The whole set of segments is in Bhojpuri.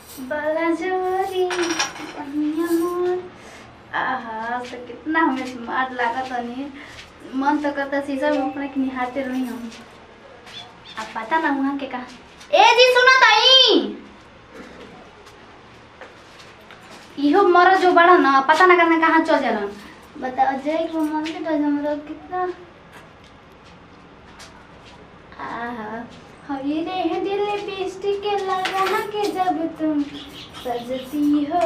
बालाजोरी पहिया मोर। आहा तो कितना हमें स्मार्ट लागत नहीं। मन तो करता शीशा में अपने के निहारते रही हम। अब पता ना वहाँ के कहा ए जी सुनो ताई इहो मर जो बड़ा ना पता ना करना कहाँ चल जालन। बताओ जय को मन के तो हमरा कितना आहा हई रे दिल लिपस्टिक के लगा के जब तुम सजती हो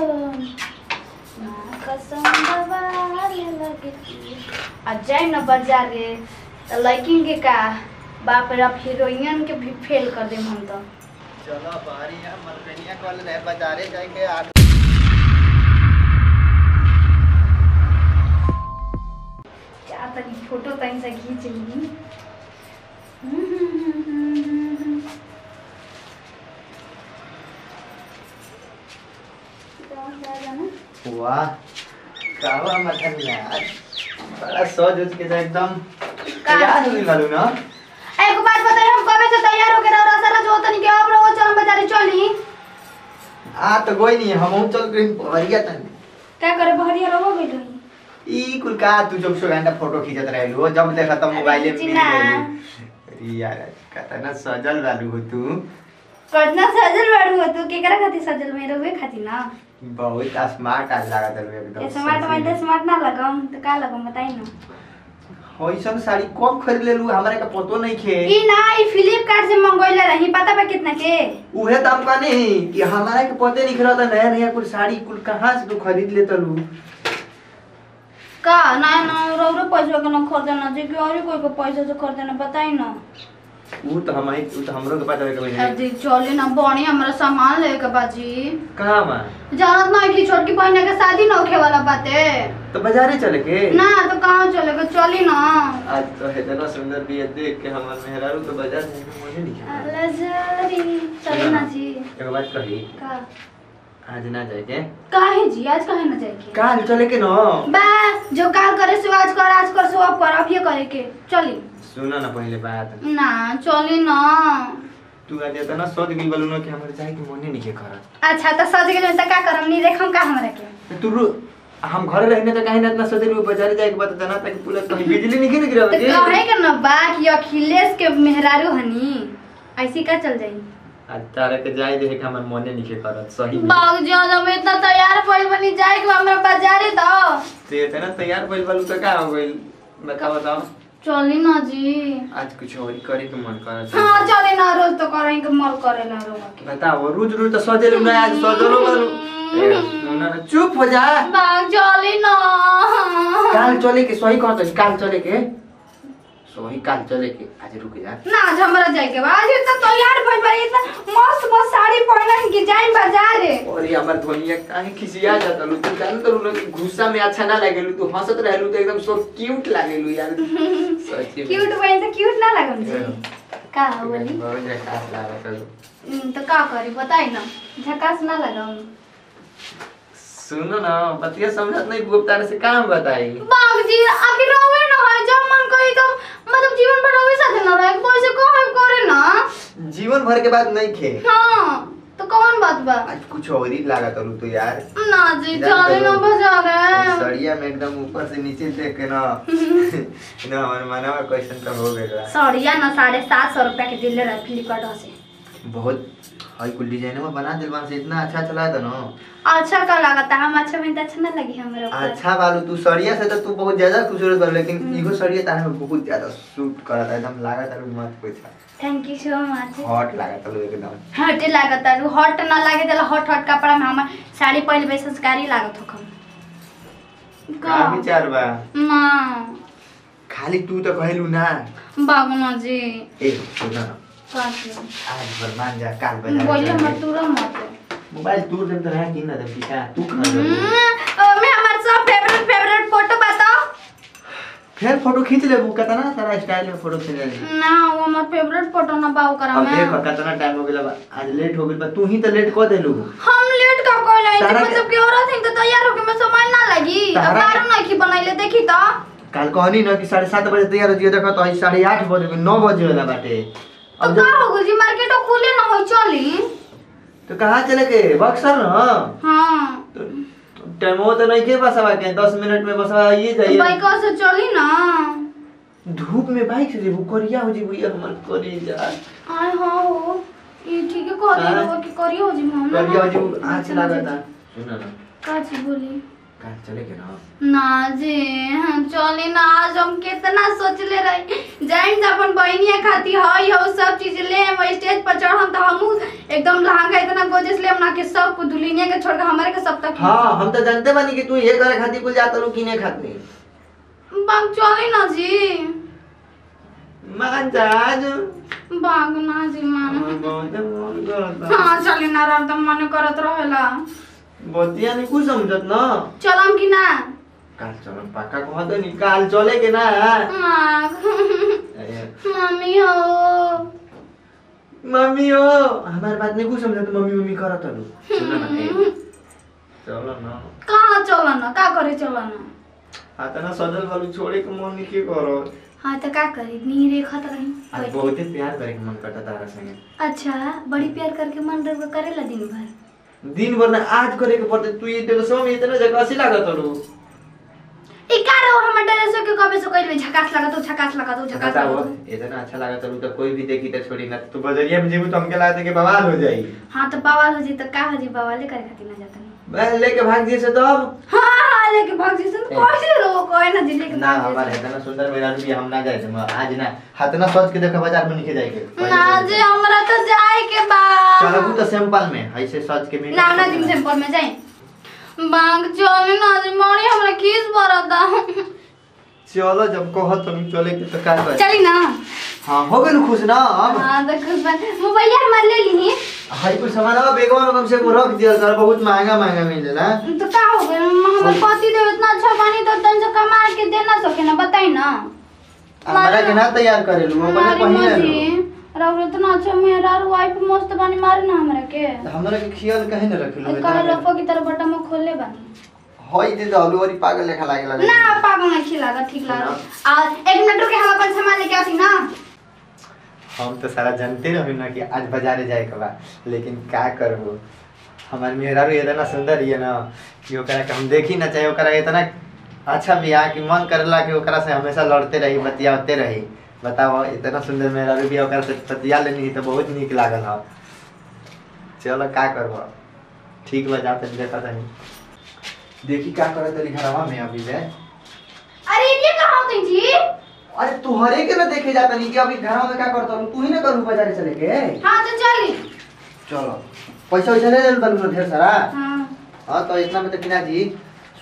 कसम दबाने लगती। अजय न बाजार रे तो लड़किन के का बाप रे हीरोइन के भी फेल कर दे हम तो। चलो बाहरी है मलकनिया कॉल रहे बाजारे जाके आ क्या तनी फोटो तनी से खींच ली। वाह कावा मटन यार बड़ा सज उज के एकदम तैयार होने वालू ना। एक बात बताइए हम कब से तैयार हो के रहा सारा जो तनी के अब वो चल बाजारे चली। आ तो कोई नहीं हम चल ग्रीन भरिया तन क्या करे भरिया रहो गइल रही ई कुल का तू जब सो घंटा फोटो खींचत रहलू जब देखा तब मोबाइल में मिल गइल। अरे यार कतना सजल वालू हो तू। कतना सजल बाड़ू हो तू केकरा खातिर सजल में रहुए खातिर ना। बहुत स्मार्ट आज लागत है एकदम। स्मार्ट में स्मार्ट ना लगम तो का लगम बताई ना। होइसन साड़ी कब खरीद लेलू हमरा का पतो नहीं खे। ई ना ई फ्लिपकार्ट से मंगोइले रही पता बा कितना के। उहे दाम का नहीं कि हमारा के पते नहीं खरा था नया नया कुछ साड़ी कुल कहां से तू खरीद लेता लू। का नया ना रौरो पैसा के ना खरीदना जे कि और कोई को पैसा से खरीदना बताई ना। वो तो हमरो के पता है कभी नहीं। अरे चले ना बणी हमरा सामान ले के बाजी। कहां बा जानत ना कि छोटकी बहन के शादी ना होखे वाला बाते। तो बाजारे चले के ना तो कहां चलेगा चली ना। आज तो है इतना सुंदर बिया देख के हमर मेहरारू तो बाजार जाने के मुझे नहीं। अलजरी चली ना जी। एक बात कही का आज ना जाए के काहे जी आज काहे ना जाए के। काल चले के न बा जो काल करे सो आज कर सो अब कर अब ये करे के चली। सुना ना पहले बात ना चली ना। तू आज इतना सोच गई बोलू ना कि हमर जाए के मन नहीं के करत। अच्छा तो सज गेल त का करम नी देखम का हमरा के। तू हम घर रहने तो कहीं ना इतना सोचलू बाजार जाए के बात जाना तक पूरा कहीं बिजली नहीं गिर गिरा तो कहे के ना बा कि अखिलेश के मेहरारू हनी ऐसी का चल जाई। आज तारा के जाए देखे के हमर मन नहीं के करत सही में। बाग ज्यादा में इतना तैयार पइल बनी जाए कि हमरा बाजारे दो। ते इतना तैयार पइल बालू तो का हो गइल बताओ। चली ना जी आज कुछ और करे के मन करत। हां चली ना रोज तो करे के मन करे ना रोवा के। बताओ रोज रोज तो सजेलू ना आज सजलो बालू। सुना ना चुप हो जा। बाग चली ना। काल चले के सही कहत काल चले के सही काल चले के आज रुक जा ना आज हमरा जाए के बा आज तो तैयार भइल बा इतना मस्त मस्त साड़ी पहनन के जाई बाजार। और ये हमर धोनिया काहे खिसिया जाता लू तू जान तो लोग गुस्सा में अच्छा ना लागेलू तू हंसत रहलू तो एकदम सो क्यूट लागेलू यार सच में क्यूट बन तो क्यूट ना लगम जी। का बोली बहुत झकास लागत है। तो का करी बताई ना झकास ना लगम। सुनो ना बतिया समझत नहीं गुप्तार से काम बताई। बाग जी आखिर रोवे ना है जब मन कही तो मतलब जीवन भर रोवे साथे ना रहे कोई से कहे करे ना। जीवन भर के बाद नहीं खे। हां तो कौन बात बा आज कुछ और ही लागत लू तो यार। ना जी चले ना बाजार। सड़िया में एकदम ऊपर से नीचे देख के ना ना हमर मनवा क्वेश्चन तो हो गइल। सड़िया ना 750 रुपया के दिले रहे फ्लिपकार्ट से। बहुत हाई कुल डिजाइन में बना दिलवान से इतना अच्छा चला था ना। अच्छा का लागता हम अच्छा में अच्छा ना लगी हमरा ऊपर। अच्छा बालू तू सड़िया से तो तू बहुत ज्यादा खूबसूरत बन लेकिन इगो सड़िया तारे में बहुत ज्यादा सूट करता है एकदम लागत है मत पूछा। Thank you so much. Hot लागत है एकदम। हट लागत है हॉट ना लागे देला हॉट हॉट कपड़ा में हमर साड़ी पहले बे संस्कारी लागत हो कम। का विचार बा ना खाली तू तो कहलू ना बागुना जी। ए सुन ना काट लो आज फरमान जा काल बाजार बोलिए मत दूर मत। मोबाइल दूर से तो है कि ना दम का तू खा मैं हमार सब फेवरेट फोटो बताओ। फिर फोटो खींच ले कितना सारा स्टाइल में फोटो खींच ले ना वो मत फेवरेट फोटो ना बाऊ करा अब मैं। देखो कितना टाइम हो गया आज लेट हो गइल तू ही तो लेट कर देलू। हम लेट का कोई नहीं तारा मतलब कि औरत है तो तैयार होके मैं समय ना लगी अब तारा बारू ना की बनाइले देखी तो काल कहनी ना कि 7:30 बजे तैयार हो जियो देखो तो 8:30 बजे 9 बजे वाला बाटे। तो का हो गई मार्केटो खुले ना हो चली। तो कहाँ चले के बक्सर ना? हाँ तो टाइम हो तो नहीं के बसवा के 10 मिनट में बसवा ये जाइए। बाइक से चली ना। धूप में बाइक से जेबू करिया हो जेबू यार मन करी जा। आय हाँ हो ये ठीक है कहती रहो कि करियो जी हम ना करिया हो जेबू आज लागता। सुन ना का चीज बोली कहाँ चले के ना? ना जी हम चली ना। आज हम कितना सोचले रही जाइन से अपन बहनिया खाती हई हो सब चीज ले हम स्टेज पर चढ़ हम तो हम एकदम लहंगा इतना गोजेस ले हम ना के सब को दुल्हनिया के छोड़ के हमारे के सब तक। हाँ हम तो जानते बानी कि तू ये करे खाती कुल जाता लो किने खाती। बाग चली ना जी। मान जा आज बाग ना जी मान। बहुत मन करता। हाँ चली ना रात मन करत रहेला। बतिया नहीं कुछ समझत ना। चलम कि ना? काल चलम पक्का कहत नहीं काल चले के ना। मम्मी हो मम्मी हो हमारे बात नहीं कुछ समझत मम्मी मम्मी करत लो। सुन ना चलो ना। कहाँ चलो ना का करे चलो ना? आता ना सजल वालू छोड़े के मन नहीं के करो। हाँ तो का करी नी रेखत रही। आज बहुत ही प्यार करे के मन करता तारा संगे। अच्छा बड़ी प्यार करके मन रख करेला दिन भर। दिन भर ना आज करे के पड़ते तू ये देखो सो में इतना जगह ऐसी लागत रो। ई का रो हम ड्रेस के कबे से कइले झकास लागत झकास लागत झकास लागत। इतना अच्छा लागत रो तो कोई भी देखी तो छोड़ी ना। तू बजरिया में जेबू तो हमके लागत के बवाल हो जाई। हां तो बवाल हो जी तो का हो जी बवाले करे खातिर ना जाता नहीं। मैं लेके भाग जी से तो अब। हां लेके भाग जी से कैसे रो कोई ना जी लेके ना हमारे इतना सुंदर मेरा भी हम ना जाए थे आज ना हाथ ना सोच के देखो बाजार में निकल जाएंगे। ना जी हमरा तो जाए के बा। चलो वो तो सैंपल में ऐसे सोच के मैं ना जी सैंपल में जाए। बाग चले ना जी मोरी हमरा किस बरदा। चलो जब कहो तुम चले के तो का कर। चली ना। हां हो गए खुश ना अब। हां तो खुश बन मोबाइल हमार ले ली। हाई कुछ सामान अब बेगवा में कम से कम रख दिया सर बहुत महंगा महंगा मिलेला। तो का हो गया हमर पति देव इतना अच्छा बनी तो तन से कमा के दे ना सके ना बताई ना। हमारा के ना तैयार करे लो अपने पहिए लो। राउर इतना अच्छा मेरा वाइफ मस्त बनी मारे ना हमरा के। हमरा के खियाल कहे न रख लो। कल रफो की तरह बटा में खोले बनी। होई दे दलू और पागल लेखा लागेला। ना पागल नहीं खिलागा ठीक लागा। और 1 मिनट रुके हम अपन सामान लेके आती ना। हम तो सारा जानते रही ना कि आज बाजारे जाए के बा लेकिन का करबो हमार मेहरा रो इतना सुंदर है ना कि ओकरा के हम देखी ना चाहे ओकरा इतना अच्छा बियाह कि मन करला कि ओकरा से हमेशा लड़ते रही बतियाते रही। बताओ इतना सुंदर मेहरा रो बियाह ओकरा से बतिया लेनी तो बहुत नीक लागल ह। चलो का करबो ठीक बा जा तनी देखा तनी देखी का करत तनी घरवा में अभी ले। अरे ये कहां होती जी? अरे तुहरे के ना देखे जाता नहीं कि अभी घरों में क्या करता हूँ तू ही ना करू बाजारे चले के। हाँ तो चली। चलो पैसा वैसा ले ले बलू ढेर सारा। हाँ तो इतना में तो बिना जी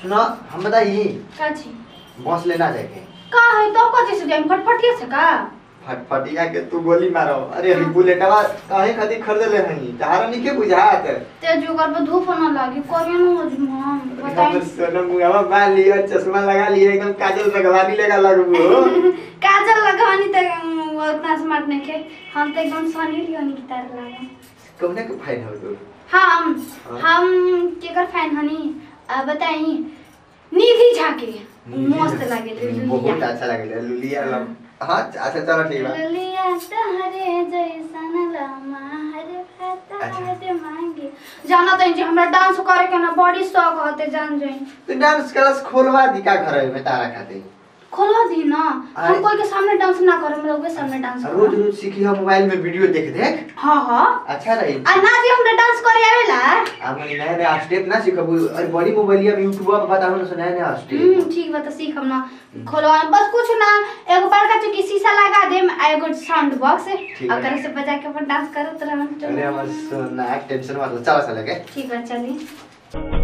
सुनो हम बताइए का छी बस लेना जाके का है तो कथि से जाई फटफटिया से का फटफटिया के तू गोली मारो। अरे बुलेटवा काहे खातिर खरीद ले हनी तारा नहीं के बुझात ते जुगर पे धूप ना लागी कोरिया न हो जी हम बताई। सोना मुंहवा बाल लिया चश्मा लगा लिया एकदम काजल लगवानी लगा लगबो। काजल लगवानी त उतना स्मार्ट नहीं के हम तो एकदम सनी लियोनी की तरह लागे। कौन के फाइन हो तू? हम केकर फैन हनी बताई निधि झा के मस्त लागे बहुत अच्छा लागे लुलिया लम। हां अच्छा चलो ठीक है लुलिया तहरे जैसन लमा हरे फता हरे मांगे। जाना तो जी हमरा डांस करे के ना बड़ी शौक होते जान जाई। तो डांस क्लास खोलवा दी का घर में तारा खाते खोलवा दी ना। हम कोई के सामने डांस ना करे हम लोग के सामने डांस करो। रोज रोज सीखी हम मोबाइल में वीडियो देख देख। हां हां अच्छा रही आ ना जी हमरा डांस करे आवेला। हमनी नया नया स्टेप ना सीखबू और बड़ी मोबाइलिया में यूट्यूब पर बताओ ना नया नया स्टेप। ठीक बा तो सीख हम ना खोलवा बस कुछ ना एगो बड़का चुकी शीशा लगा देम आ एगो साउंड बॉक्स और करे से बजा के अपन डांस करत रहम। अरे हमर सोना टेंशन मत लो चला चले के। ठीक बा चली।